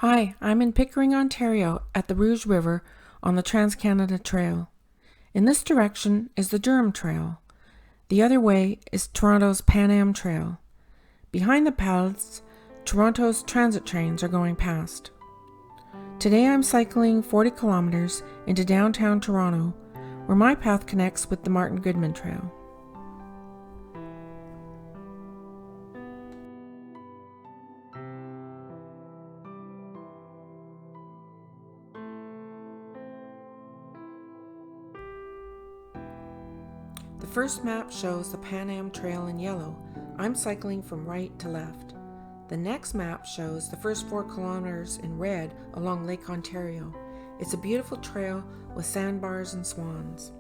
Hi, I'm in Pickering, Ontario at the Rouge River on the Trans-Canada Trail. In this direction is the Durham Trail. The other way is Toronto's PanAm Trail. Behind the paths, Toronto's transit trains are going past. Today I'm cycling 40 kilometers into downtown Toronto, where my path connects with the Martin Goodman Trail. The first map shows the PanAm Trail in yellow. I'm cycling from right to left. The next map shows the first 4 kilometers in red along Lake Ontario. It's a beautiful trail with sandbars and swans.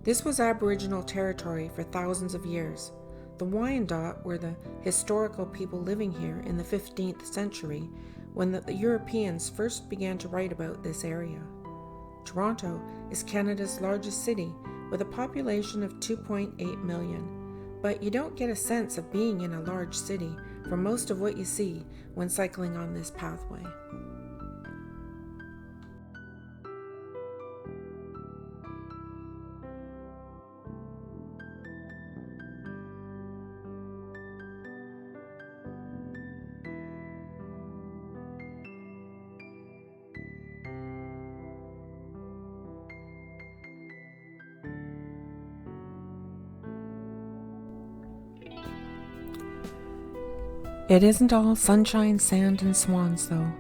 This was Aboriginal territory for thousands of years. The Wyandot were the historical people living here in the 15th century when the Europeans first began to write about this area. Toronto is Canada's largest city with a population of 2.8 million, but you don't get a sense of being in a large city from most of what you see when cycling on this pathway. It isn't all sunshine, sand, and swans, though.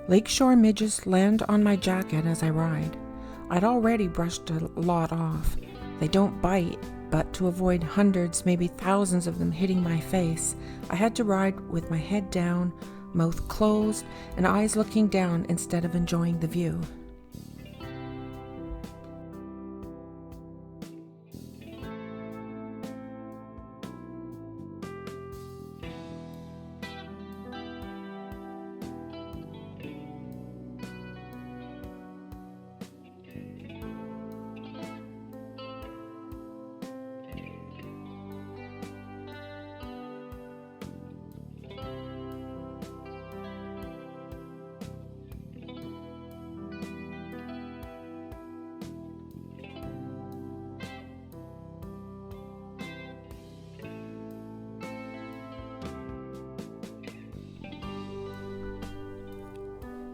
Lakeshore midges land on my jacket as I ride. I'd already brushed a lot off. They don't bite, but to avoid hundreds, maybe thousands of them hitting my face, I had to ride with my head down, mouth closed, and eyes looking down instead of enjoying the view.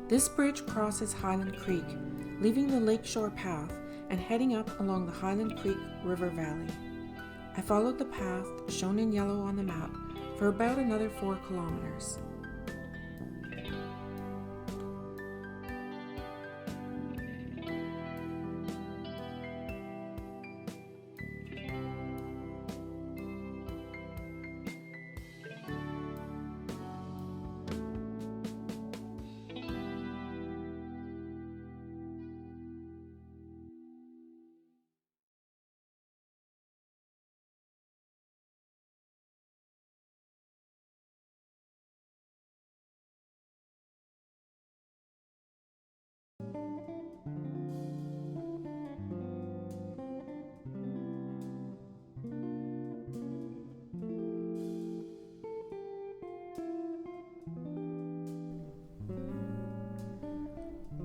This bridge crosses Highland Creek, leaving the lakeshore path and heading up along the Highland Creek River Valley. I followed the path shown in yellow on the map for about another 4 kilometers.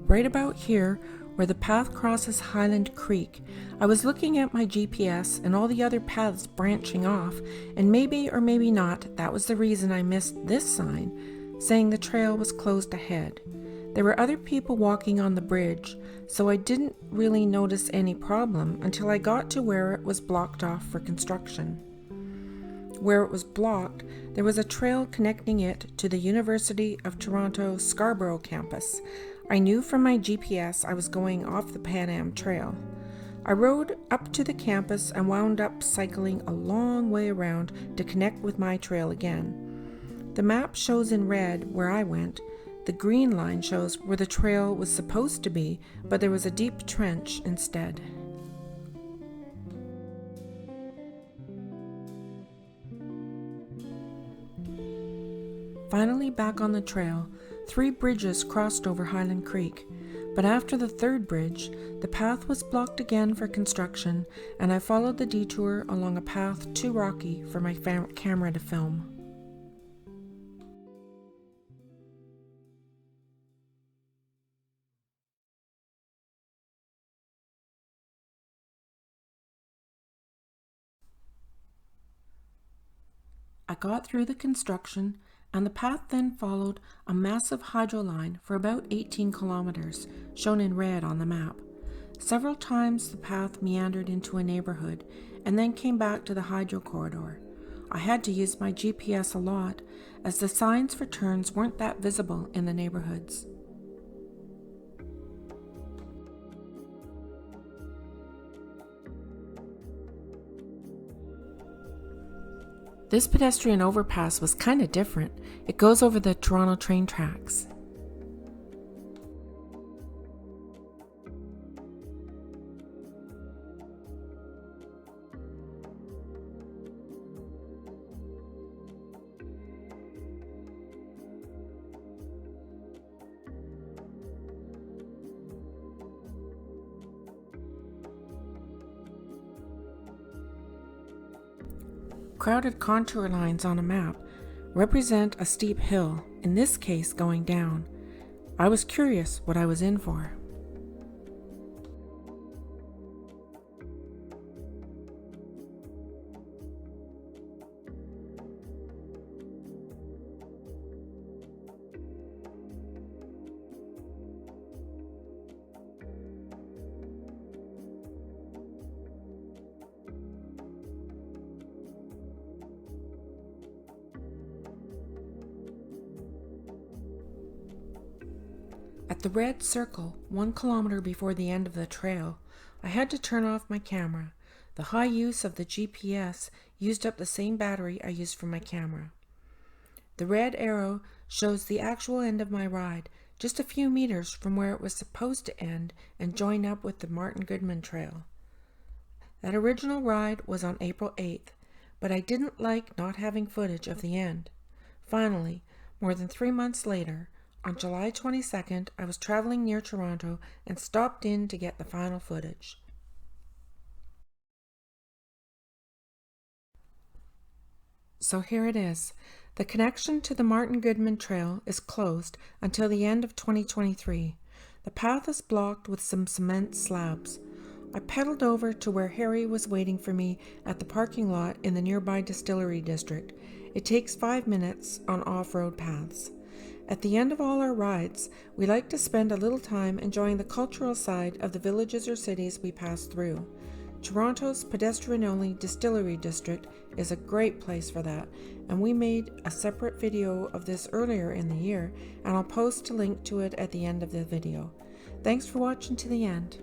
Right about here, where the path crosses Highland Creek, I was looking at my GPS and all the other paths branching off, and maybe or maybe not, that was the reason I missed this sign saying the trail was closed ahead. There were other people walking on the bridge, so I didn't really notice any problem until I got to where it was blocked off for construction. Where it was blocked, there was a trail connecting it to the University of Toronto Scarborough campus. I knew from my GPS I was going off the PanAm Trail. I rode up to the campus and wound up cycling a long way around to connect with my trail again. The map shows in red where I went. The green line shows where the trail was supposed to be, but there was a deep trench instead. Finally back on the trail, 3 bridges crossed over Highland Creek, but after the 3rd bridge, the path was blocked again for construction, and I followed the detour along a path too rocky for my camera to film. I got through the construction, and the path then followed a massive hydro line for about 18 kilometers, shown in red on the map. Several times the path meandered into a neighborhood and then came back to the hydro corridor. I had to use my GPS a lot, as the signs for turns weren't that visible in the neighborhoods. This pedestrian overpass was kind of different. It goes over the Toronto train tracks. Crowded contour lines on a map represent a steep hill, in this case going down. I was curious what I was in for. At the red circle, 1 kilometer before the end of the trail, I had to turn off my camera. The high use of the GPS used up the same battery I used for my camera. The red arrow shows the actual end of my ride, just a few meters from where it was supposed to end and join up with the Martin Goodman Trail. That original ride was on April 8th, but I didn't like not having footage of the end. Finally, more than 3 months later, on July 22nd, I was traveling near Toronto and stopped in to get the final footage. So here it is. The connection to the Martin Goodman Trail is closed until the end of 2023. The path is blocked with some cement slabs. I pedaled over to where Harry was waiting for me at the parking lot in the nearby distillery district. It takes 5 minutes on off-road paths. At the end of all our rides, we like to spend a little time enjoying the cultural side of the villages or cities we pass through. Toronto's pedestrian-only distillery district is a great place for that, and we made a separate video of this earlier in the year, and I'll post a link to it at the end of the video. Thanks for watching to the end.